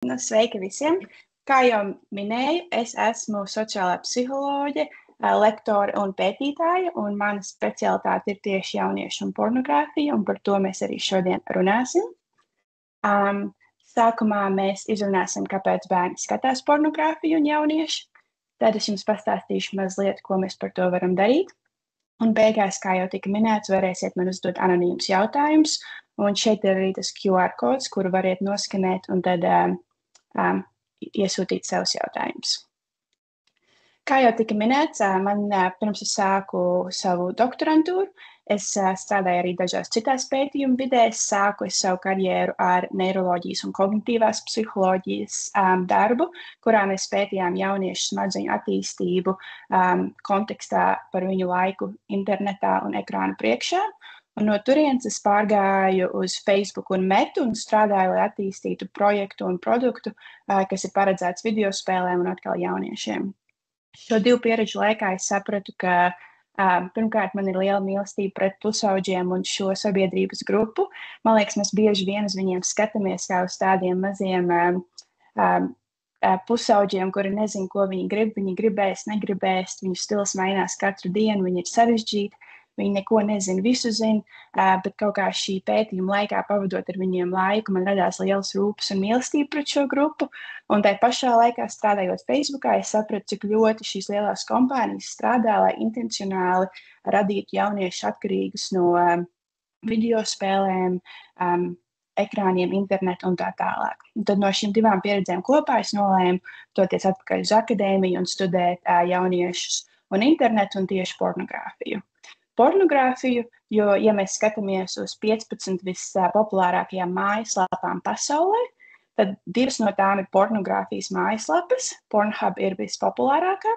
Sveiki visiem! Kā jau minēju, es esmu sociālā psiholoģe, lektore un pētītāja, un mana specialitāte ir tieši jauniešu un pornogrāfija, un par to mēs arī šodien runāsim. Sākumā mēs izrunāsim, kāpēc bērni skatās pornogrāfiju un jaunieši. Tad es jums pastāstīšu mazliet, ko mēs par to varam darīt. Un beigās, kā jau tika minēts, varēsiet man uzdot anonīmus jautājumus. Un šeit ir arī tas QR kods, kuru variet noskanēt un tad iesūtīt savus jautājumus. Kā jau tika minēts, pirms es sāku savu doktorantūru, es strādāju arī dažās citās pētījumu vidēs. Sāku es savu karjeru ar neiroloģijas un kognitīvās psiholoģijas darbu, kurā mēs pētījām jauniešu smadzeņu attīstību kontekstā par viņu laiku internetā un ekrānu priekšā. Un no turienes es pārgāju uz Facebook un Metu un strādāju, lai attīstītu projektu un produktu, kas ir paredzēts videospēlēm un atkal jauniešiem. Šo divu pieredžu laikā es sapratu, ka pirmkārt man ir liela mīlestība pret pusauģiem un šo sabiedrības grupu. Man liekas, mēs bieži vien uz viņiem skatāmies kā uz tādiem maziem pusauģiem, kuri nezin, ko viņi grib. Viņi gribēs, negribēs, viņu stils mainās katru dienu, viņi ir sarežģīti. Viņi neko nezina, visu zina, bet kaut kā šī pētījuma laikā pavadot ar viņiem laiku, man radās liels rūpes un mīlestība pret šo grupu. Un tai pašā laikā strādājot Facebookā, es sapratu, cik ļoti šīs lielās kompānijas strādā, lai intencionāli radītu jauniešus atkarīgus no videospēlēm, ekrāniem, internetu un tā tālāk. Un tad no šīm divām pieredzēm kopā es nolēmu doties atpakaļ uz akadēmiju un studēt jauniešus un internetu un tieši pornogrāfiju. Pornogrāfiju, jo, ja mēs skatāmies uz 15 vispopulārākajām mājaslapām pasaulē, tad 2 no tām ir pornogrāfijas mājaslapas. Pornhub ir vispopulārākā.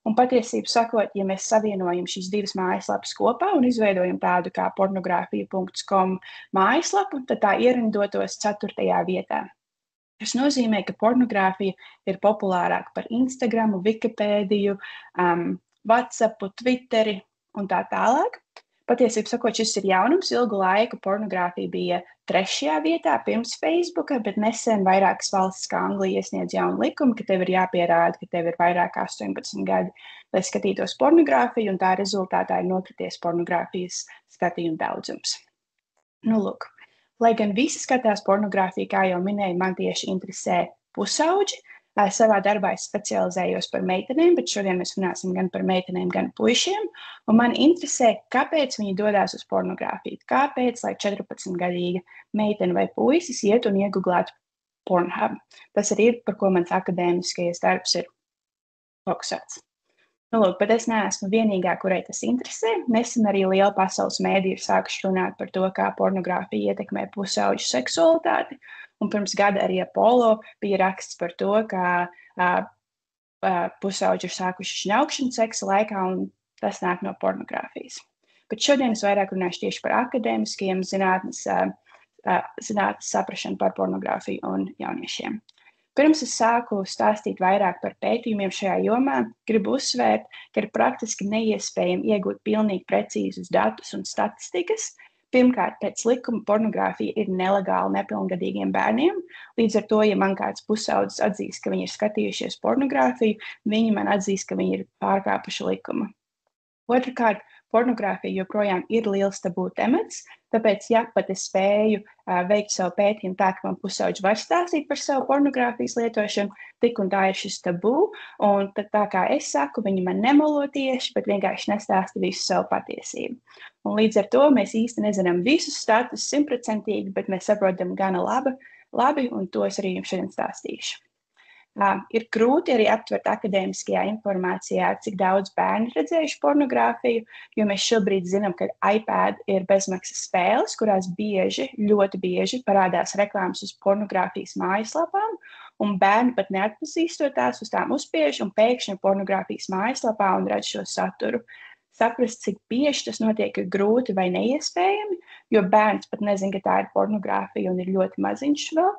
Un patiesību sakot, ja mēs savienojam šīs 2 mājaslapas kopā un izveidojam tādu kā pornogrāfija.com mājaslapu, tad tā ierindotos 4. vietā. Tas nozīmē, ka pornogrāfija ir populārāka par Instagramu, Wikipēdiju, WhatsAppu, Twitteri un tā tālāk. Patiesībā sakot, šis ir jaunums. Ilgu laiku pornogrāfija bija 3. vietā pirms Facebooka, bet nesen vairākas valstis kā Anglija iesniedz jaunu likumu, ka tev ir jāpierāda, ka tev ir vairāk kā 18 gadi, lai skatītos pornogrāfiju, un tā rezultātā ir nokrities pornogrāfijas skatījuma daudzums. Nu, lūk, lai gan visi skatās pornogrāfiju, kā jau minēju, man tieši interesē pusauģi. Savā darbā es specializējos par meitenēm, bet šodien mēs runāsim gan par meitenēm, gan puišiem. Un man interesē, kāpēc viņi dodas uz pornogrāfiju. Kāpēc, lai 14-gadīga meitene vai puisis iet un iegooglētu Pornhub. Tas arī ir, par ko mans akadēmiskais darbs ir fokusēts. Nu, lūk, bet es neesmu vienīgā, kurai tas interesē. Nesen arī liela pasaules mēdīja ir sākuši runāt par to, kā pornogrāfija ietekmē pusauģu seksualitāti. Un pirms gada arī Apollo bija raksts par to, ka pusauģi ir sākuši šņaukšanu seksa laikā, un tas nāk no pornogrāfijas. Bet šodien es vairāk runāšu tieši par akadēmiskiem zinātnes saprašanu par pornogrāfiju un jauniešiem. Pirms es sāku stāstīt vairāk par pētījumiem šajā jomā, gribu uzsvērt, ka ir praktiski neiespējami iegūt pilnīgi precīzus datus un statistikas. Pirmkārt, pēc likuma pornogrāfija ir nelegāla nepilngadīgiem bērniem. Līdz ar to, ja man kāds pusaudzis atzīst, ka viņi ir skatījušies pornogrāfiju, viņi man atzīst, ka viņi ir pārkāpuši likumu. Otrakārt, pornogrāfija joprojām ir liels tabū temats, tāpēc, ja pat es spēju veikt savu pētījumu tā, ka man pusauģi var stāstīt par savu pornogrāfijas lietošanu, tik un tā ir šis tabū, un tad tā kā es saku, viņi man nemelo tieši, bet vienkārši nestāsta visu savu patiesību. Un līdz ar to mēs īsti nezinām visus status 100%, bet mēs saprotam gana labi, un to es arī jums šodien stāstīšu. Ir grūti arī aptvert akadēmiskajā informācijā, cik daudz bērni redzējuši pornogrāfiju, jo mēs šobrīd zinām, ka iPad ir bezmaksas spēles, kurās ļoti bieži parādās reklāmas uz pornogrāfijas mājaslapām, un bērni pat neatpazīstot tās uz tām uzspiež un pēkšņi pornogrāfijas mājaslapā un redz šo saturu. Saprast, cik bieži tas notiek, ir grūti vai neiespējami, jo bērns pat nezin, ka tā ir pornogrāfija un ir ļoti maziņš vēl,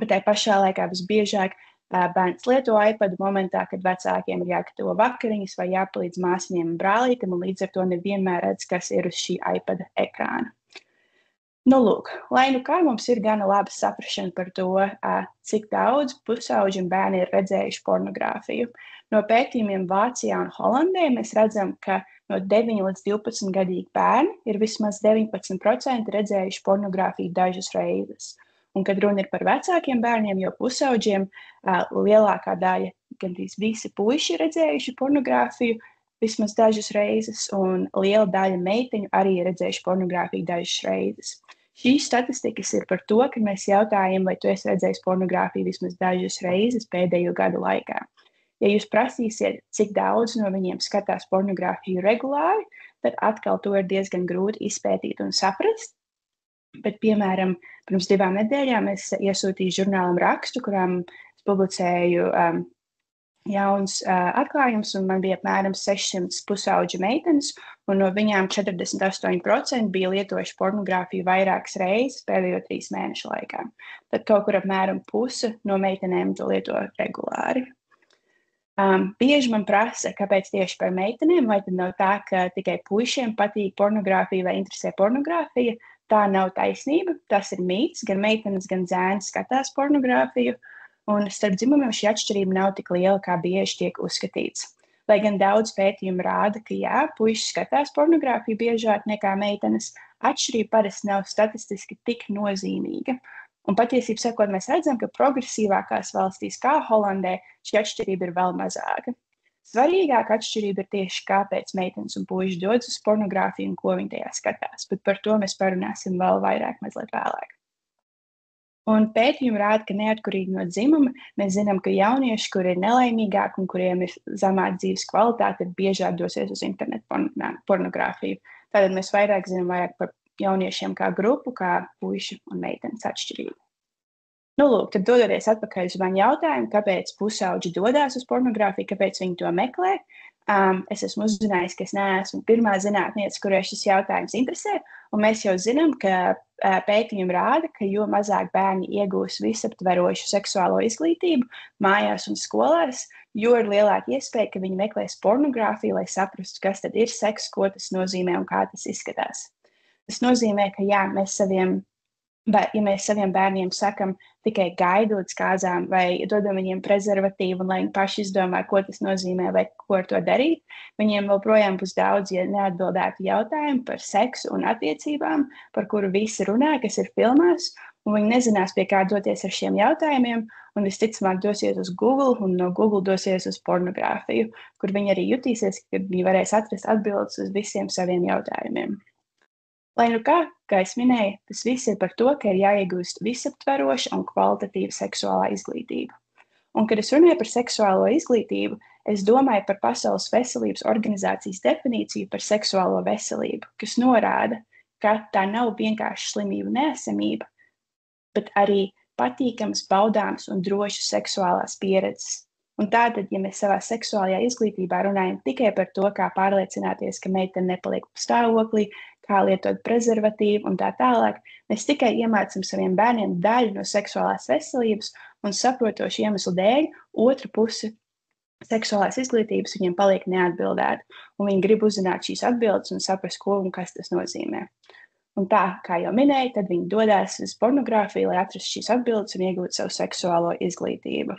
bet tai pašā laikā visbiežāk bērns lieto iPadu momentā, kad vecākiem ir jāgatavo vakariņas vai jāpalīdz māsiņiem un brālītim, un līdz ar to nevienmēr redz, kas ir uz šī iPada ekrāna. Nu, lūk, lai nu kā mums ir gana laba saprašana par to, cik daudz pusauģi un bērni ir redzējuši pornogrāfiju. No pētījumiem Vācijā un Holandē mēs redzam, ka no 9 līdz 12 gadīgi bērni ir vismaz 19% redzējuši pornogrāfiju dažas reizes. Un, kad runa ir par vecākiem bērniem, jo pusauģiem lielākā daļa, gandrīz visi puiši ir redzējuši pornogrāfiju vismaz dažas reizes, un liela daļa meiteņu arī ir redzējuši pornogrāfiju dažas reizes. Šīs statistikas ir par to, ka mēs jautājam, vai tu esi redzējis pornogrāfiju vismaz dažas reizes pēdējo gadu laikā. Ja jūs prasīsiet, cik daudz no viņiem skatās pornogrāfiju regulāri, tad atkal to ir diezgan grūti izpētīt un saprast. Bet, piemēram, pirms 2 nedēļām es iesūtīju žurnālam rakstu, kurām es publicēju jauns atklājums, un man bija apmēram 600 pusauģu meitenes, un no viņām 48% bija lietojuši pornogrāfiju vairākas reizes pēdējo 3 mēnešu laikā. Tad kaut kur apmēram puse no meitenēm to lieto regulāri. Bieži man prasa, kāpēc tieši par meitenēm, vai tad nav tā, ka tikai puišiem patīk pornogrāfija vai interesē pornogrāfija. Tā nav taisnība, tas ir mīts, gan meitenes, gan zēni skatās pornogrāfiju, un starp dzimumiem šī atšķirība nav tik liela, kā bieži tiek uzskatīts. Lai gan daudz pētījumu rāda, ka jā, puiši skatās pornogrāfiju biežāk nekā meitenes, atšķirība parasti nav statistiski tik nozīmīga. Un patiesībā sakot, mēs redzam, ka progresīvākās valstīs, kā Holandē, šī atšķirība ir vēl mazāka. Svarīgāka atšķirība ir tieši, kāpēc meitenes un puiši dodas uz pornogrāfiju un ko viņi tajā skatās, bet par to mēs parunāsim vēl vairāk mazliet vēlāk. Un pētījumi rāda, ka neatkarīgi no dzimuma mēs zinām, ka jaunieši, kuri ir nelaimīgāki un kuriem ir zemāka dzīves kvalitāte, ir biežāk dosies uz internetu pornogrāfiju. Tātad mēs vairāk zinām par jauniešiem kā grupu, kā puiši un meitenes atšķirību. Nu, lūk, tad dodoties atpakaļ uz mani jautājumu, kāpēc pusauģi dodās uz pornogrāfiju, kāpēc viņi to meklē. Es esmu uzzinājis, ka es neesmu pirmā zinātniece, kurai šis jautājums interesē, un mēs jau zinām, ka pētījumi rāda, ka jo mazāk bērni iegūs visaptverošu seksuālo izglītību mājās un skolās, jo ir lielāka iespēja, ka viņi meklēs pornogrāfiju, lai saprastu, kas tad ir seks, ko tas nozīmē un kā tas izskatās. Tas nozīmē, ka jā, ja mēs saviem bērniem sakam tikai gaidot uz kāzām vai dodam viņiem prezervatīvu, un lai viņi paši izdomā, ko tas nozīmē vai ko ar to darīt, viņiem joprojām būs daudz neatbildētu jautājumu par seksu un attiecībām, par kuru visi runā, kas ir filmās, un viņi nezinās, pie kā doties ar šiem jautājumiem, un visticamāk dosies uz Google, un no Google dosies uz pornogrāfiju, kur viņi arī jutīsies, ka viņi varēs atrast atbildes uz visiem saviem jautājumiem. Lai nu kā es minēju, tas viss ir par to, ka ir jāiegūst visaptveroša un kvalitatīva seksuālā izglītība. Un, kad es runāju par seksuālo izglītību, es domāju par Pasaules veselības organizācijas definīciju par seksuālo veselību, kas norāda, ka tā nav vienkārši slimību neesamība, bet arī patīkamas, baudāmas un drošas seksuālās pieredzes. Un tātad, ja mēs savā seksuālajā izglītībā runājam tikai par to, kā pārliecināties, ka meitene nepaliek stāvoklī, kā lietot prezervatīvu un tā tālāk, mēs tikai iemācam saviem bērniem daļu no seksuālās veselības un saprotošu iemeslu dēļ otru pusi seksuālās izglītības viņiem paliek neatbildēta. Un viņi grib uzzināt šīs atbildes un saprast, ko un kas tas nozīmē. Un tā, kā jau minēju, tad viņi dodās uz pornogrāfiju, lai atrastu šīs atbildes un iegūtu savu seksuālo izglītību.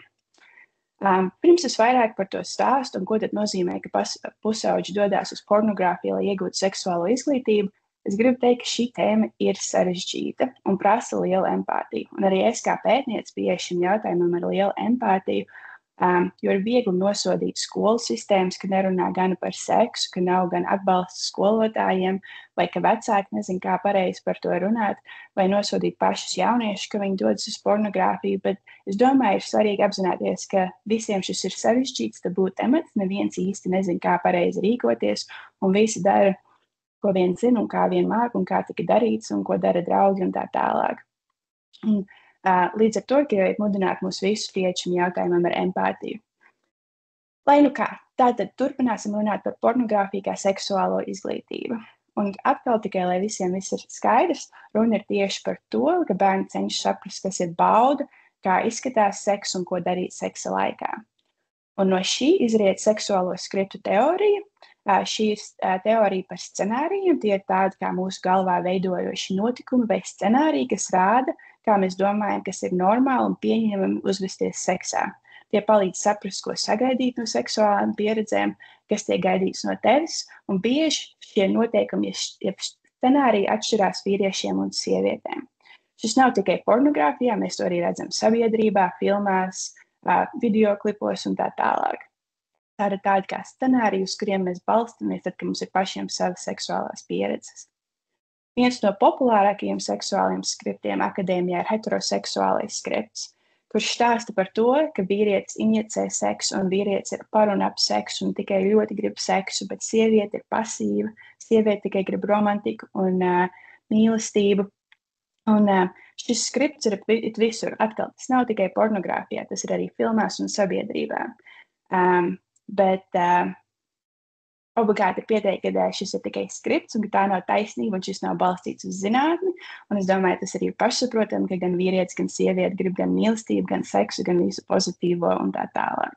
Pirms es vairāk par to stāstu un ko tad nozīmē, ka pusauģi dodās uz pornogrāfiju, lai iegūtu seksuālo izglītību, es gribu teikt, ka šī tēma ir sarežģīta un prasa lielu empātiju. Un arī es kā pētniece pieeju šim jautājumam ar lielu empātiju, jo ir viegli nosodīt skolu sistēmas, ka nerunā gan par seksu, ka nav gan atbalsta skolotājiem, vai ka vecāki nezin, kā pareizi par to runāt, vai nosodīt pašus jauniešus, ka viņi dodas uz pornogrāfiju, bet es domāju, ir svarīgi apzināties, ka visiem šis ir sarežģīts tabū temats, neviens īsti nezin, kā pareizi rīkoties, un visi dara, ko vien zina, un kā vien māk, un kā tika darīts, un ko dara draugi, un tā tālāk. Un, līdz ar to gribēju mudināt mūs visus pieeja šim jautājumam ar empātiju. Lai nu kā, tātad turpināsim runāt par pornogrāfiju kā seksuālo izglītību. Un atkal tikai, lai visiem viss ir skaidrs, runa ir tieši par to, ka bērni cenšas saprast, kas ir bauda, kā izskatās seks un ko darīt seksa laikā. Un no šī izriet seksuālo skriptu teorija, Šī ir teorija par scenārijiem. Tie ir tādi kā mūsu galvā veidojoši notikumi vai scenāriji, kas rāda, kā mēs domājam, kas ir normāli un pieņemami uzvesties seksā. Tie palīdz saprast, ko sagaidīt no seksuālām pieredzēm, kas tiek gaidīts no tevis, un bieži šie noteikumi, jeb scenāriji atšķirās vīriešiem un sievietēm. Šis nav tikai pornogrāfijā, mēs to arī redzam sabiedrībā, filmās, videoklipos un tā tālāk. Tā ir tāda kā scenārija, uz kuriem mēs balstamies, tad, kad mums ir pašiem savas seksuālās pieredzes. Viens no populārākajiem seksuāliem skriptiem akadēmijā ir heteroseksuālais skripts, kurš stāsta par to, ka vīrietis injicē seksu un vīrietis ir par un ap seksu un tikai ļoti grib seksu, bet sieviete ir pasīva, sieviete tikai grib romantiku un mīlestību. Un šis skripts ir visur. Atkal, tas nav tikai pornogrāfijā, tas ir arī filmās un sabiedrībā. Bet obligāti ir pieteikt, ka šis ir tikai skripts un ka tā nav taisnība un šis nav balstīts uz zinātni. Un es domāju, tas arī ir pašsaprotami, ka gan vīrietis, gan sieviete grib gan mīlestību, gan seksu, gan visu pozitīvo un tā tālāk.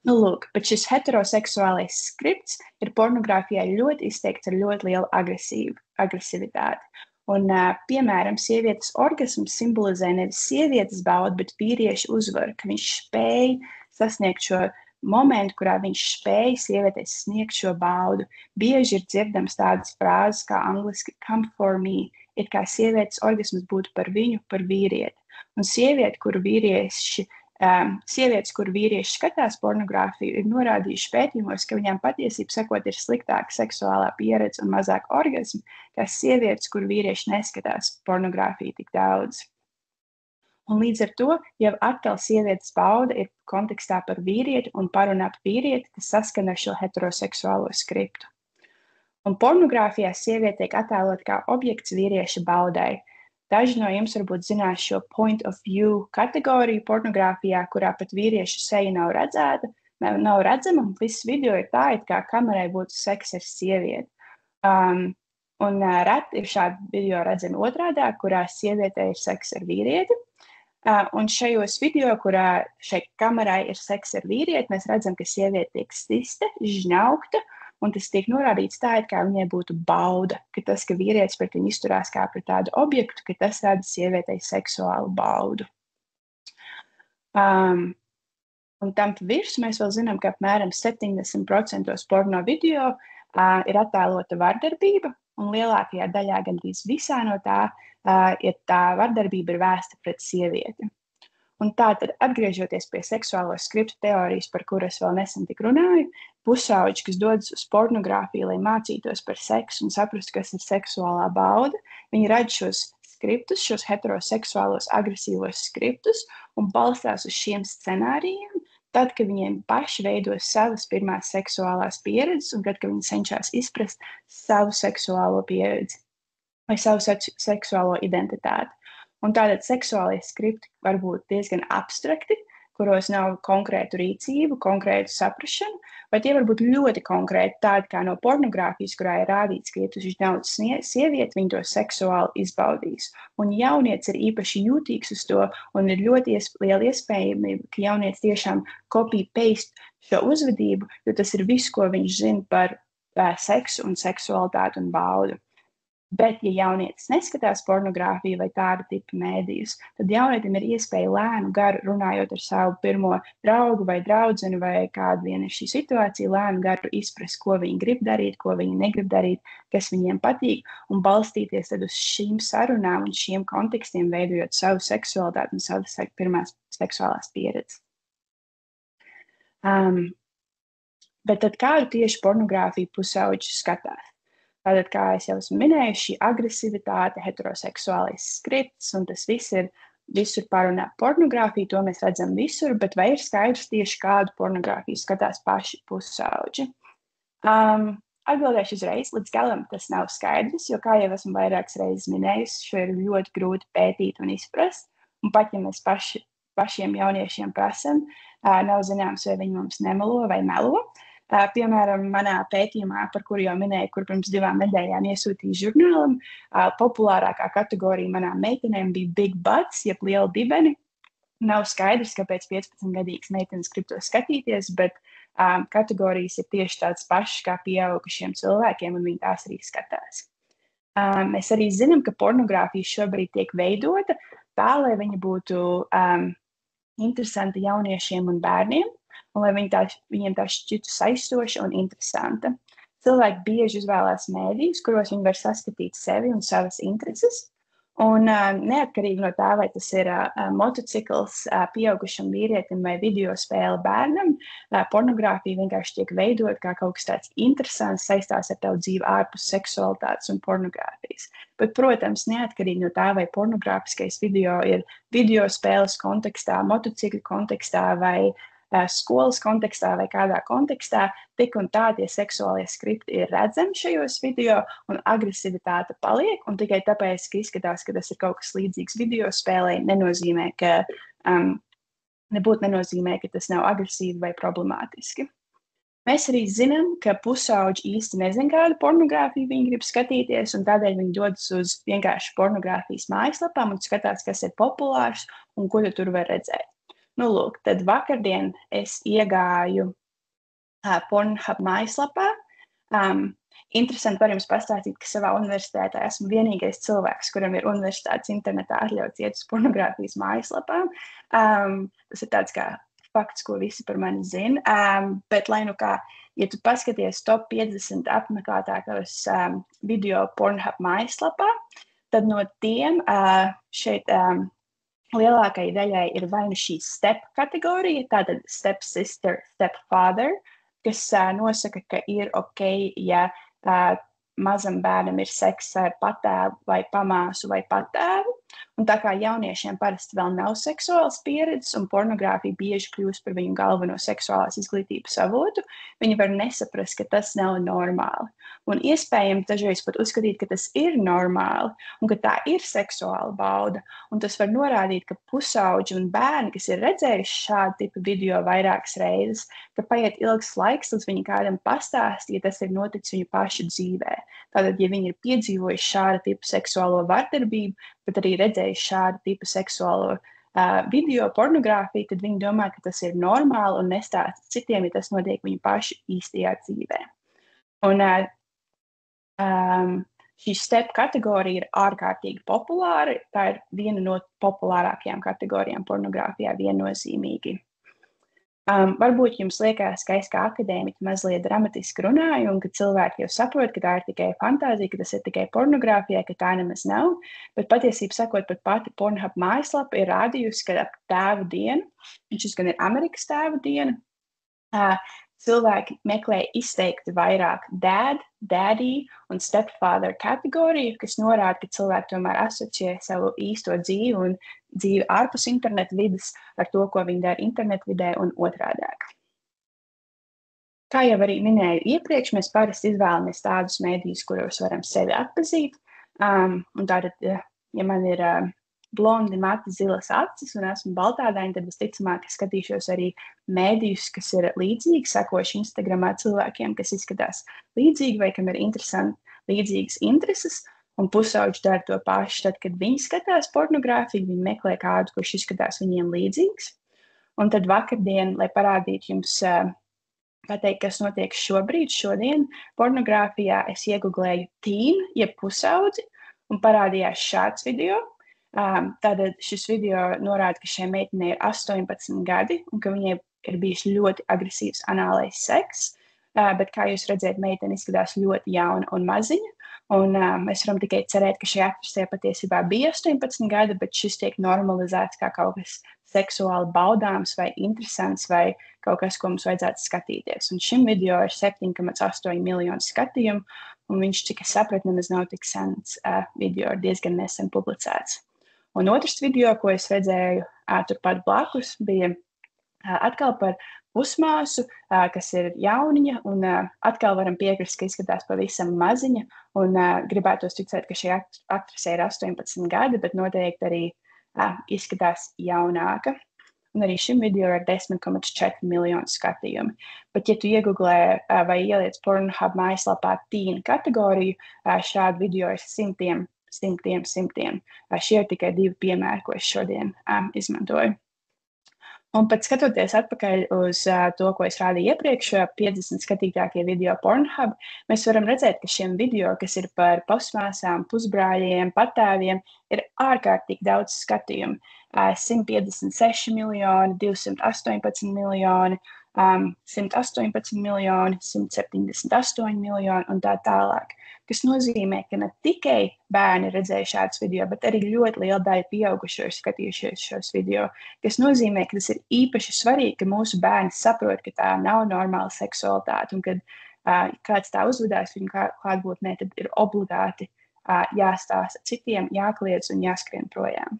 Nu, lūk, bet šis heteroseksuālais skripts ir pornogrāfijā ļoti izteikts ar ļoti lielu agresivitāti. Un, piemēram, sievietes orgasms simbolizē nevis sievietes baudu, bet vīriešu uzvaru, ka viņš spēj sasniegt šo momentu, kurā viņš spēj sievietei sniegt šo baudu. Bieži ir dzirdams tādas frāzes kā angliski come for me, it kā sievietes orgasms būtu par viņu, par vīrieti. Un sievietes, kuru vīrieši skatās pornogrāfiju, ir norādījuši pētījumos, ka viņām patiesībā sakot ir sliktāka seksuālā pieredze un mazāk orgasmu, kā sievietes, kuru vīrieši neskatās pornogrāfiju tik daudz. Un līdz ar to jau atkal sievietes bauda ir kontekstā par vīrieti un par un ap vīrieti, kas saskana ar šo heteroseksuālo skriptu. Un pornogrāfijā sieviete tiek attēlot kā objekts vīrieša baudai. Daži no jums varbūt zinās šo point of view kategoriju pornogrāfijā, kurā pat vīrieša seja nav redzama, un viss video ir tā, it kā kamerai būtu seks ar sievieti. Un reti ir šādi video redzami otrādā, kurā sievietei ir seks ar vīrieti. Un šajos video, kurā šai kamerai ir seks ar vīrieti, mēs redzam, ka sieviete tiek stista, žņaukta, un tas tiek norādīts tā, it kā viņai būtu bauda, ka tas, ka vīrietis pret viņu izturās kā pret tādu objektu, ka tas rada sievietei seksuālu baudu. Un tam pa virsmu mēs vēl zinām, ka apmēram 70% porno video ir attēlota vardarbība, un lielākajā daļā gandrīz visā no tā, ja tā vardarbība ir vēsta pret sievieti. Un tātad, atgriežoties pie seksuālo skriptu teorijas, par kuras vēl nesen tik runāju, pusauģi, kas dodas uz pornogrāfiju, lai mācītos par seksu un saprastu, kas ir seksuālā bauda, viņi redz šos skriptus, šos heteroseksuālos agresīvos skriptus un balstās uz šiem scenārijiem, tad, kad viņiem paši veido savas pirmās seksuālās pieredzes un tad, kad viņi cenšas izprast savu seksuālo pieredzi vai savu seksuālo identitāti. Un tātad seksuālie skripti var būt diezgan abstrakti, kuros nav konkrētu rīcību, konkrētu saprašanu, vai tie var būt ļoti konkrēti, tādi kā no pornogrāfijas, kurā ir rādīts, ka, ja tu daudz sievieti, viņi to seksuāli izbaudīs. Un jaunietis ir īpaši jūtīgs uz to, un ir ļoti liela iespējamība, ka jaunietis tiešām copy-paste šo uzvedību, jo tas ir viss, ko viņš zina par seksu un seksualitāti un baudu. Bet, ja jaunietis neskatās pornogrāfiju vai tādu tipu mēdījus, tad jaunietim ir iespēja lēnu garu runājot ar savu pirmo draugu vai draudzeni vai kādu vien ir šī situācija, lēnu garu izprast, ko viņi grib darīt, ko viņi negrib darīt, kas viņiem patīk, un balstīties tad uz šīm sarunām un šiem kontekstiem, veidojot savu seksualitāti un savas pirmās seksuālās pieredzes. Bet tad kādu tieši pornogrāfiju pusauģi skatās? Tātad, kā es jau esmu minēju, šī agresivitāte, heteroseksuālais skripts, un tas viss ir visur par un ap pornogrāfiju, to mēs redzam visur, bet vai ir skaidrs tieši kādu pornogrāfiju skatās paši pusauģi? Atbildēšu uzreiz, līdz galam tas nav skaidrs, jo, kā jau esmu vairākas reizes minējusi, šo ir ļoti grūti pētīt un izprast, un pat, ja mēs pašiem jauniešiem prasam, nav zināms, vai viņi mums nemelo vai melo. Piemēram, manā pētījumā, par kuru jau minēju, kur pirms 2 nedēļām iesūtīju žurnālam, populārākā kategorija manām meitenēm bija big butts, jeb lieli dibeni. Nav skaidrs, kāpēc 15-gadīgas meitenes grib to skatīties, bet kategorijas ir tieši tādas pašas kā pieaugušiem cilvēkiem, un viņi tās arī skatās. Mēs arī zinām, ka pornogrāfija šobrīd tiek veidota tā, lai viņa būtu interesanta jauniešiem un bērniem, un lai viņiem tā šķitu saistoša un interesanta. Cilvēki bieži izvēlās mēdījus, kuros viņi var saskatīt sevi un savas intereses. Un neatkarīgi no tā, vai tas ir motocikls pieaugušam vīrietim vai video spēle bērnam, pornogrāfija vienkārši tiek veidot kā kaut kas tāds interesants, saistās ar tavu dzīvi ārpus seksualitātes un pornogrāfijas. Bet, protams, neatkarīgi no tā, vai pornogrāfiskais video ir video spēles kontekstā, motocikļu kontekstā vai skolas kontekstā vai kādā kontekstā, tik un tā tie seksuālie skripti ir redzami šajos video, un agresivitāte paliek, un tikai tāpēc, ka izskatās, ka tas ir kaut kas līdzīgs video spēlē, nenozīmē, ka tas nav agresīvi vai problemātiski. Mēs arī zinām, ka pusauģi īsti nezin, kādu pornogrāfiju viņi grib skatīties, un tādēļ viņi dodas uz vienkārši pornogrāfijas mājaslapām un skatās, kas ir populārs un ko tu tur var redzēt. Nu, lūk, tad vakardien es iegāju Pornhub mājaslapā. Interesanti var jums pastāstīt, ka savā universitātē esmu vienīgais cilvēks, kuram ir universitātes internetā atļauts iet uz pornogrāfijas mājaslapām. Tas ir tāds kā fakts, ko visi par mani zina. Bet, lai nu kā, ja tu paskaties top 50 apmeklētākos video Pornhub mājaslapā, tad no tiem šeit lielākajai daļai ir vai nu šī step kategorija, tātad stepsister, stepfather, kas nosaka, ka ir ok, ja mazam bērnam ir seks ar patēvu vai pamāsu vai patēvu. Un tā kā jauniešiem parasti vēl nav seksuālas pieredzes un pornogrāfija bieži kļūst par viņu galveno seksuālās izglītības avotu, viņi var nesaprast, ka tas nav normāli. Un iespējams dažreiz pat uzskatīt, ka tas ir normāli un ka tā ir seksuāla bauda. Un tas var norādīt, ka pusauģi un bērni, kas ir redzējuši šādu tipu video vairākas reizes, ka paiet ilgs laiks, līdz viņi kādam pastāst, ja tas ir noticis viņu pašu dzīvē. Tātad, ja viņi ir piedzīvojuši šādu tipu seksuālo vardarbību, bet arī redzējuši šādu tipu seksuālo video pornogrāfiju, tad viņi domā, ka tas ir normāli un nestāsta citiem, ja tas notiek viņu pašu īstajā dzīvē. Un šī step kategorija ir ārkārtīgi populāra. Tā ir viena no populārākajām kategorijām pornogrāfijā viennozīmīgi. Varbūt jums liekas, ka es kā akadēmiķi mazliet dramatiski runāju un ka cilvēki jau saprot, ka tā ir tikai fantāzija, ka tas ir tikai pornogrāfijā, ka tā nemaz nav. Bet patiesībā sakot, pat pati Pornhub mājaslapa ir rādījusi, ka ap tēvu dienu, un šis gan ir Amerikas tēvu diena, cilvēki meklē izteikti vairāk dad, daddy un stepfather kategoriju, kas norāda, ka cilvēki tomēr asociē savu īsto dzīvi un dzīvi ārpus internetu vides ar to, ko viņi dara internetu vidē un otrādāk. Kā jau arī minēju iepriekš, mēs parasti izvēlamies tādus mēdījus, kuros varam sevi atpazīt. Un tātad, ja man ir blondi, mati, zilas acis un esmu baltādaini, tad visticamāk, es skatīšos arī mēdījus, kas ir līdzīgi, sekoši Instagramā cilvēkiem, kas izskatās līdzīgi vai kam ir interesanti līdzīgas intereses, un pusauģi dara to pašu. Tad, kad viņi skatās pornogrāfiju, viņi meklē kādu, kurš izskatās viņiem līdzīgs. Un tad vakardien, lai parādītu jums, pateikt, kas notiek šodien, pornogrāfijā es iegooglēju teen, jeb pusaudzi, un parādījās šāds video. Tātad šis video norāda, ka šai meitenei ir 18 gadi un ka viņai ir bijis ļoti agresīvs anālais seks, bet kā jūs redzēt, meitene izskatās ļoti jauna un maziņa, un mēs varam tikai cerēt, ka šai aktrisē patiesībā bija 18 gadi, bet šis tiek normalizēts kā kaut kas seksuāli baudāms vai interesants vai kaut kas, ko mums vajadzētu skatīties. Un šim video ir 7,8 miljonu skatījumu, un viņš, cik es sapratu, nemaz nav tik sens video, ir diezgan nesen publicēts. Un otrs video, ko es redzēju turpat blakus, bija atkal par pusmāsu, kas ir jauniņa, un atkal varam piekrist, ka izskatās pavisam maziņa, un gribētos ticēt, ka šī aktrisē ir 18 gadi, bet noteikti arī izskatās jaunāka. Un arī šim video ir 10,4 miljonu skatījumu. Bet, ja tu iegooglē vai ieliec Pornhub mājaslapā teen kategoriju, šādu video ir simtiem. Šie ir tikai 2 piemēri, ko es šodien izmantoju. Un pat skatoties atpakaļ uz to, ko es rādīju iepriekš, 50 skatītākie video Pornhub, mēs varam redzēt, ka šiem video, kas ir par pusmāsām, pusbrāļiem, patēviem, ir ārkārtīgi daudz skatījumu. 156 miljoni, 218 miljoni, 118 miljoni, 178 miljoni un tā tālāk. Kas nozīmē, ka ne tikai bērni redzēja šādus video, bet arī ļoti liela daļa pieaugušo ir skatījušies šos video. Tas nozīmē, ka tas ir īpaši svarīgi, ka mūsu bērni saprot, ka tā nav normāla seksualitāte un kad kāds tā uzvedās viņu klātbūtnē, tad ir obligāti jāstāsta citiem, jākliedz un jāskrien projām.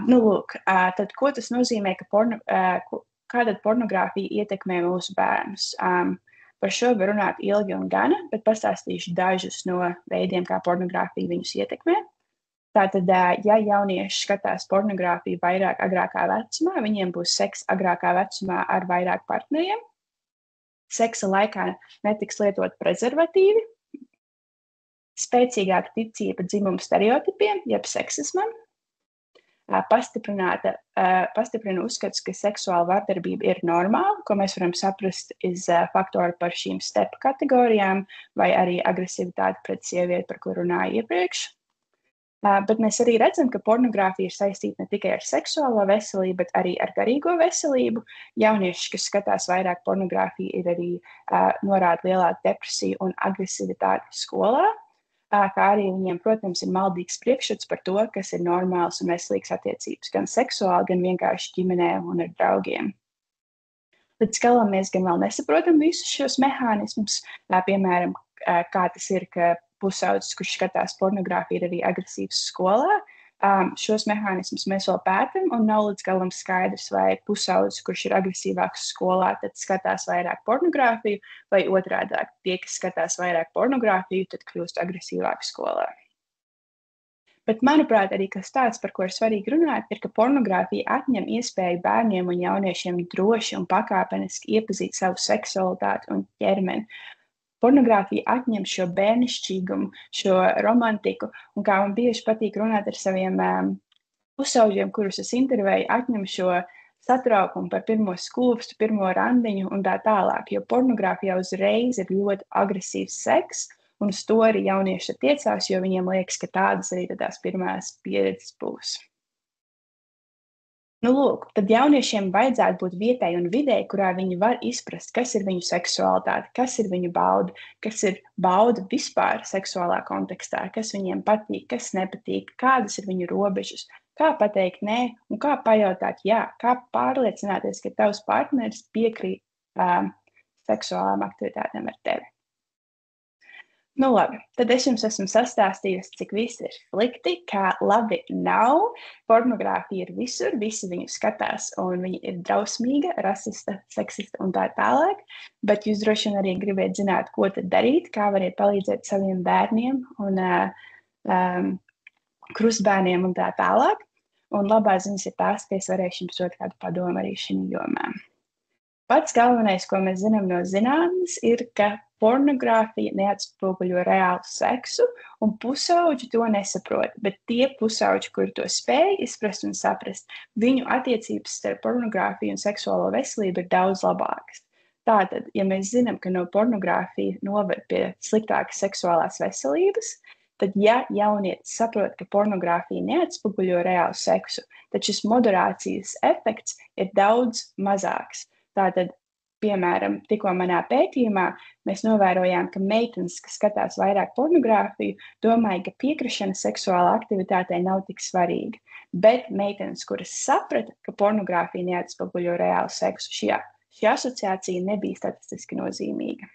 Lūk, tad ko tas nozīmē, kā tad pornogrāfija ietekmē mūsu bērnus? Par šo var runāt ilgi un gana, bet pastāstīšu dažus no veidiem, kā pornogrāfija viņus ietekmē. Tātad, ja jaunieši skatās pornogrāfiju vairāk agrākā vecumā, viņiem būs seks agrākā vecumā ar vairāk partneriem. Seksa laikā netiks lietot prezervatīvi, spēcīgāka ticība dzimumu stereotipiem, jeb seksismam, pastiprina uzskats, ka seksuāla vardarbība ir normāla, ko mēs varam saprast iz faktori par šīm step kategorijām vai arī agresivitāti pret sievieti, par ko runāju iepriekš. Bet mēs arī redzam, ka pornogrāfija ir saistīta ne tikai ar seksuālo veselību, bet arī ar garīgo veselību. Jaunieši, kas skatās vairāk pornogrāfiju, ir arī norāda lielāku depresiju un agresivitāti skolā. Kā arī viņiem, protams, ir maldīgs priekšstats par to, kas ir normāls un veselīgs attiecības, gan seksuāli, gan vienkārši ģimenē un ar draugiem. Līdz galam mēs gan vēl nesaprotam visus šos mehānismus, piemēram, kā tas ir, ka pusaudzis, kurš skatās pornogrāfiju, ir arī agresīvs skolā. Šos mehānismus mēs vēl pētam un nav līdz galam skaidrs, vai pusaudzis, kurš ir agresīvāks skolā, tad skatās vairāk pornogrāfiju, vai otrādāk tie, kas skatās vairāk pornogrāfiju, tad kļūst agresīvāki skolā. Bet, manuprāt, arī kas tāds, par ko ir svarīgi runāt, ir, ka pornogrāfija atņem iespēju bērniem un jauniešiem droši un pakāpeniski iepazīt savu seksualitāti un ķermeni. Pornogrāfija atņem šo bērnišķīgumu, šo romantiku, un kā man bieži patīk runāt ar saviem pusauģiem, kurus es intervēju, atņem šo satraukumu par pirmo skūpstu, pirmo randiņu un tā tālāk, jo pornogrāfijā uzreiz ir ļoti agresīvs seks, un uz to arī jaunieši attiecās, jo viņiem liekas, ka tādas arī tās pirmās pieredzes būs. Lūk, tad jauniešiem vajadzētu būt vietai un videi, kurā viņi var izprast, kas ir viņu seksualitāte, kas ir viņu bauda, kas ir bauda vispār seksuālā kontekstā, kas viņiem patīk, kas nepatīk, kādas ir viņu robežas, kā pateikt nē un kā pajautāt jā, kā pārliecināties, ka tavs partneris piekrīt seksuālām aktivitātēm ar tevi. Labi, tad es jums esmu sastāstījusi, cik viss ir slikti, kā labi nav. Pornogrāfija ir visur, visi viņu skatās, un viņa ir drausmīga, rasista, seksista un tā tālāk. Bet jūs droši vien arī gribat zināt, ko tad darīt, kā variet palīdzēt saviem bērniem un krustbērniem un tā tālāk. Un labā ziņas ir tās, ka es varēšu jums dot kādu padomu arī šīm jomām. Pats galvenais, ko mēs zinām no zinātnes, ir, ka pornogrāfija neatspoguļo reālu seksu, un pusauģi to nesaprot. Bet tie pusauģi, kuri to spēj izprast un saprast, viņu attiecības starp pornogrāfiju un seksuālo veselību ir daudz labākas. Tātad, ja mēs zinām, ka no pornogrāfija noved pie sliktākas seksuālās veselības, tad, ja jaunietis saprot, ka pornogrāfija neatspoguļo reālu seksu, tad šis moderācijas efekts ir daudz mazāks. Tātad, piemēram, tikko manā pētījumā mēs novērojām, ka meitenes, kas skatās vairāk pornogrāfiju, domāja, ka piekrišana seksuālā aktivitātei nav tik svarīga. Bet meitenes, kuras saprata, ka pornogrāfija neatspoguļo reālu seksu, šī asociācija nebija statistiski nozīmīga.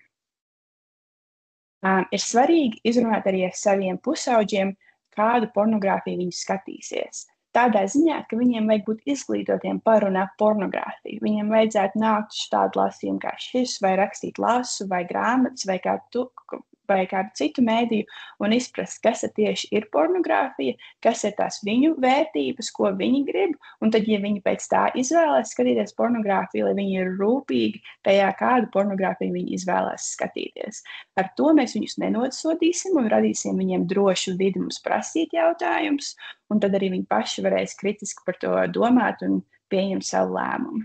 Ir svarīgi izrunāt arī ar saviem pusauģiem, kādu pornogrāfiju viņi skatīsies. Tādā ziņā, ka viņiem vajag būt izglītotiem par un ap pornogrāfiju. Viņiem vajadzētu nākt uz tādu lasījumu kā šis, vai rakstīt lasu, vai grāmatas, vai kādu citu mēdīju, un izprast, kas tieši ir pornogrāfija, kas ir tās viņu vērtības, ko viņi grib, un tad, ja viņi pēc tā izvēlēs skatīties pornogrāfiju, lai viņi ir rūpīgi tajā, kādu pornogrāfiju viņi izvēlēs skatīties. Ar to mēs viņus nenosodīsim un radīsim viņiem drošu vidi mums prasīt jautājumus, un tad arī viņi paši varēs kritiski par to domāt un pieņem savu lēmumu.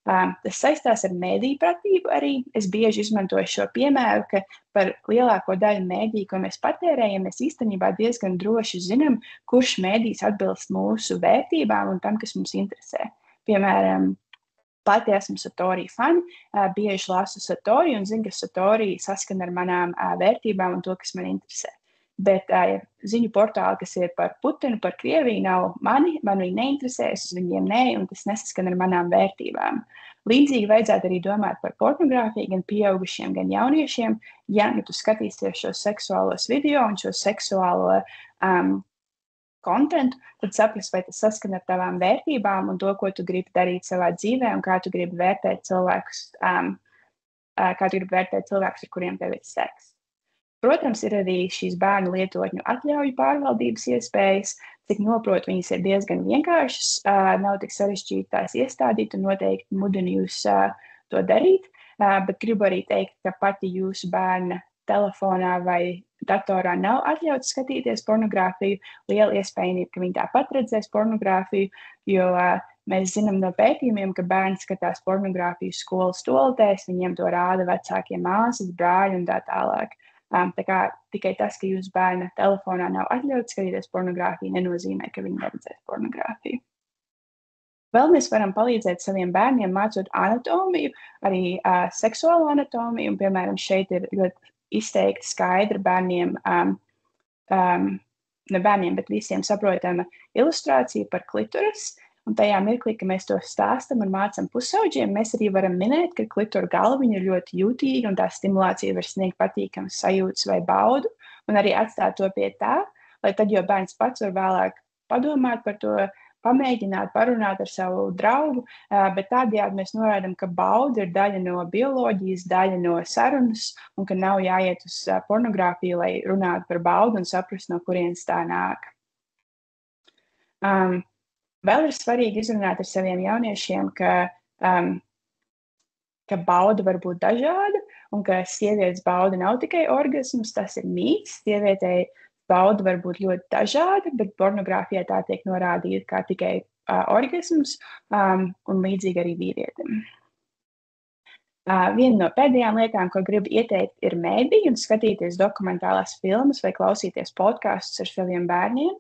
Tas saistās ar mēdīju pratību arī. Es bieži izmantoju šo piemēru, ka par lielāko daļu mēdīju, ko mēs patērējam, mēs īstenībā diezgan droši zinām, kurš mēdījis atbilst mūsu vērtībām un tam, kas mums interesē. Piemēram, pati esmu Satori fani, bieži lasu Satori un zinu, ka Satori saskana ar manām vērtībām un to, kas man interesē. Bet ziņu portāli, kas ir par Putinu, par Krieviju, nav man viņi neinteresē, es uz viņiem nē, un tas nesaskan ar manām vērtībām. Līdzīgi vajadzētu arī domāt par pornogrāfiju, gan pieaugušiem, gan jauniešiem. Ja tu skatīsies šos seksuālos video un šo seksuālo kontentu, tad saprast, vai tas saskan ar tavām vērtībām un to, ko tu gribi darīt savā dzīvē un kā tu gribi vērtēt cilvēkus, ar kuriem tev ir seks. Protams, ir arī šīs bērnu lietotņu atļauju pārvaldības iespējas, cik noprotu, viņas ir diezgan vienkāršas, nav tik sarežģīti tās iestādīt un noteikti mudinu jūs to darīt, bet gribu arī teikt, ka pati jūsu bērna telefonā vai datorā nav atļauts skatīties pornogrāfiju, liela iespējamība, ka viņi tāpat redzēs pornogrāfiju, jo mēs zinām no pētījumiem, ka bērni skatās pornogrāfiju skolas toaletēs, viņiem to rāda vecākie māsas, brāļi un tā tālāk. Tā kā tikai tas, ka jūsu bērna telefonā nav atļauts skatīties pornogrāfiju, nenozīmē, ka viņi neredzēs pornogrāfiju. Vēl mēs varam palīdzēt saviem bērniem mācot anatomiju, arī seksuālo anatomiju, un, piemēram, šeit ir ļoti izteikti skaidra bērniem, ne bērniem, bet visiem saprotama ilustrācija par klitoris. Un tajā mirklī, ka mēs to stāstam un mācam pusauģiem, mēs arī varam minēt, ka klitora galviņa ir ļoti jūtīga un tā stimulācija var sniegt patīkamas sajūtas vai baudu, un arī atstāt to pie tā, lai tad, jo bērns pats var vēlāk padomāt par to, pamēģināt, parunāt ar savu draugu, bet tādējādi mēs norādām, ka bauda ir daļa no bioloģijas, daļa no sarunas, un ka nav jāiet uz pornogrāfiju, lai runātu par baudu un saprast, no kurienes tā nāk. Vēl ir svarīgi izrunāt ar saviem jauniešiem, ka bauda var būt dažāda un ka sievietes bauda nav tikai orgasms, tas ir mīts. Sievietei bauda var būt ļoti dažāda, bet pornogrāfijā tā tiek norādīta kā tikai orgasms un līdzīgi arī vīrietim. Viena no pēdējām lietām, ko gribu ieteikt, ir mēdīji un skatīties dokumentālās filmas vai klausīties podkastus ar saviem bērniem.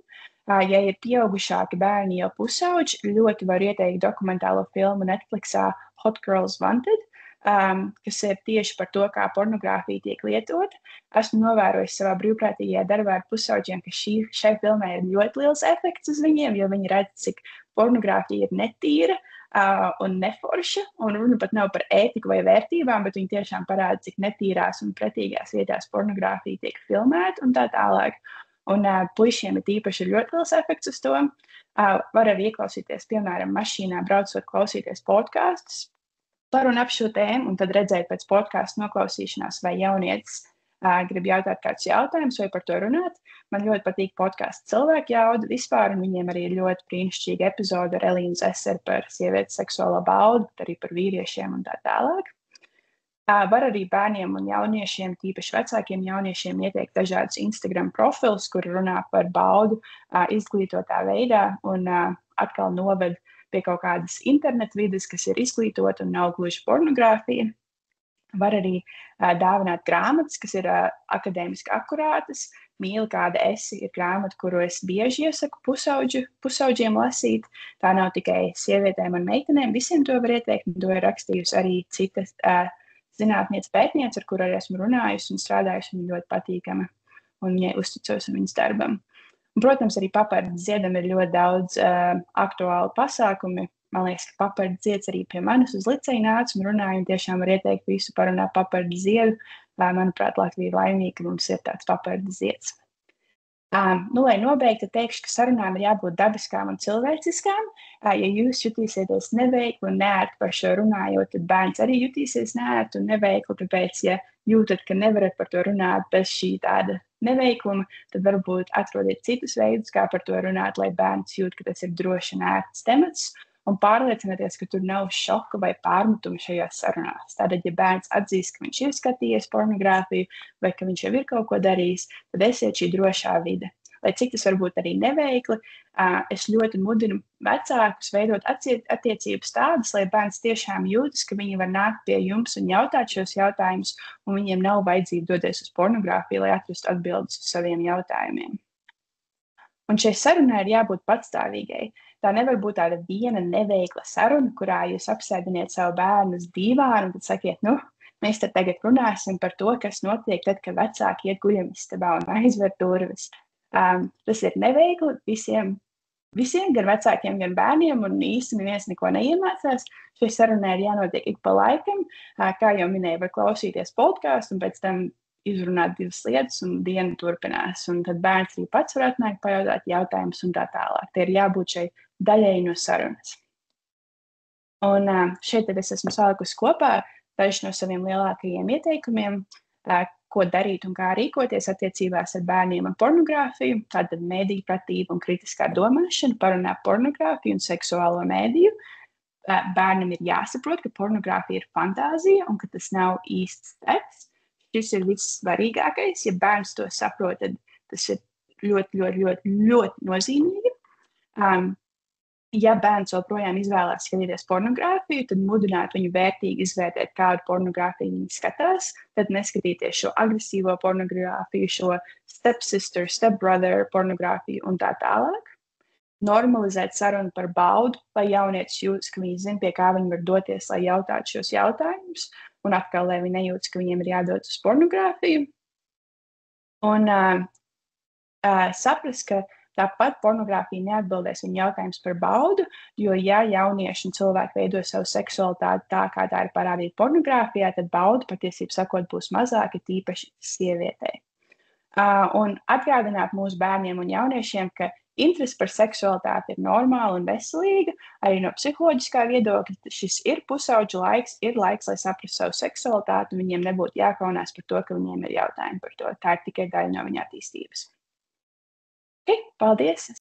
Ja ir pieaugušāki bērni jau pusauģi, ļoti var ieteikt dokumentālo filmu Netflixā Hot Girls Wanted, kas ir tieši par to, kā pornogrāfija tiek lietota. Esmu novērojis savā brīvprātīgajā darbā ar pusauģiem, ka šai filmai ir ļoti liels efekts uz viņiem, jo viņi redz, cik pornogrāfija ir netīra un neforša, un runa pat nav par ētiku vai vērtībām, bet viņi tiešām parāda, cik netīrās un pretīgās vietās pornogrāfija tiek filmēta un tā tālāk. Un puišiem ir īpaši ļoti liels efekts uz to. Var arī ieklausīties, piemēram, mašīnā, braucot klausīties podkastus par un ap šo tēmu, un tad redzēt pēc podkastu noklausīšanās, vai jaunietis grib jautāt kādus jautājumus vai par to runāt. Man ļoti patīk podkastu Cilvēku jauda vispār, un viņiem arī ir ļoti brīnišķīga epizode ar Elīnu Zeseru par sievietes seksuālo baudu, bet arī par vīriešiem un tā tālāk. Var arī bērniem un jauniešiem, tīpaši vecākiem jauniešiem, ieteikt dažādus Instagram profilus, kuri runā par baudu izglītotā veidā un atkal noved pie kaut kādas internetu vides, kas ir izglītota un nav gluži pornogrāfija. Var arī dāvināt grāmatas, kas ir akadēmiski akurātas. Mīli, kāda esi, ir grāmata, kuru es bieži iesaku pusauģiem lasīt. Tā nav tikai sievietēm un meitenēm, visiem to var ieteikt, un to ir rakstījusi arī citas zinātniece pētniece, ar kuru arī esmu runājusi un strādājusi, viņa ļoti patīkama, un viņai uzticos viņas darbam. Un, protams, arī papardu dziedam ir ļoti daudz aktuālu pasākumi. Man liekas, ka papardu dzieds arī pie manis uz liceju nāca un runāja, un tiešām var ieteikt visu parunāt papardu dziedu. Manuprāt, Latvija ir laimīga, ka mums ir tāds papardu dzieds. Lai nobeigtu, teikšu, ka sarunām ir jābūt dabiskām un cilvēciskām. Ja jūs jutīsieties neveikli un neērti par šo runājot, tad bērns arī jutīsies neērti un neveikli. Tāpēc, ja jūtat, ka nevarat par to runāt bez šī tāda neveikluma, tad varbūt atrodiet citus veidus, kā par to runāt, lai bērns jūt, ka tas ir droši un ērts temats. Un pārliecinieties, ka tur nav šoka vai pārmetuma šajās sarunās. Tātad, ja bērns atzīst, ka viņš ir skatījies pornogrāfiju vai ka viņš jau ir kaut ko darījis, tad esiet šī drošā vide. lai cik tas varbūt arī neveikli, es ļoti mudinu vecākus veidot attiecības tādas, lai bērns tiešām jūtas, ka viņi var nākt pie jums un jautāt šos jautājumus, un viņiem nav vajadzība doties uz pornogrāfiju, lai atrastu atbildes uz saviem jautājumiem. Un šai sarunai ir jābūt patstāvīgai. Tā nevar būt tāda viena neveikla saruna, kurā jūs apsēdiniet savu bērnu uz dīvānu un tad sakiet, mēs te tagad runāsim par to, kas notiek tad, kad vecāki iet guļamistabā un aizver durvis. Tas ir neveikli visiem, gan vecākiem, gan bērniem, un īsti neviens neko neiemācās. Šai sarunai ir jānotiek ik pa laikam. Kā jau minēju, var klausīties podcastu un pēc tam izrunāt divas lietas, un diena turpinās. Un tad bērns arī pats var atnākt, pajautāt jautājumus un tā tālāk. Te ir jābūt šai daļai no sarunas. Un šeit tad es esmu salikusi kopā dažus no saviem lielākajiem ieteikumiem, ko darīt un kā rīkoties attiecībās ar bērniem un pornogrāfiju. Tātad mēdīju pratība un kritiskā domāšana, parunā pornogrāfiju un seksuālo mēdīju. Bērnam ir jāsaprot, ka pornogrāfija ir fantāzija un ka tas nav īsts teksts. Šis ir vissvarīgākais. Ja bērns to saprot, tad tas ir ļoti, ļoti, ļoti, ļoti nozīmīgi. Ja bērns joprojām izvēlās skatīties pornogrāfiju, tad mudināt viņu vērtīgi izvērtēt, kādu pornogrāfiju viņi skatās. Tad neskatīties šo agresīvo pornogrāfiju, šo stepsister, stepbrother pornogrāfiju un tā tālāk. Normalizēt sarunu par baudu, lai jaunietis jūtas, ka viņi zina, pie kā viņi var doties, lai jautātu šos jautājumus. Un atkal, lai viņi nejūtas, ka viņiem ir jādodas uz pornogrāfiju. Un saprast, ka tāpat pornogrāfija neatbildēs viņu jautājums par baudu, jo ja jaunieši un cilvēki veido savu seksualitāti tā, kā tā ir parādīta pornogrāfijā, tad bauda patiesībā sakot būs mazāka, tīpaši sievietei. Un atgādināt mūsu bērniem un jauniešiem, ka interese par seksualitāti ir normāla un veselīga, arī no psiholoģiskā viedokļa šis ir pusaudžu laiks, ir laiks, lai saprastu savu seksualitāti, un viņiem nebūtu jākaunās par to, ka viņiem ir jautājumi par to. Tā ir tikai daļa no viņa attīstības. Paldies!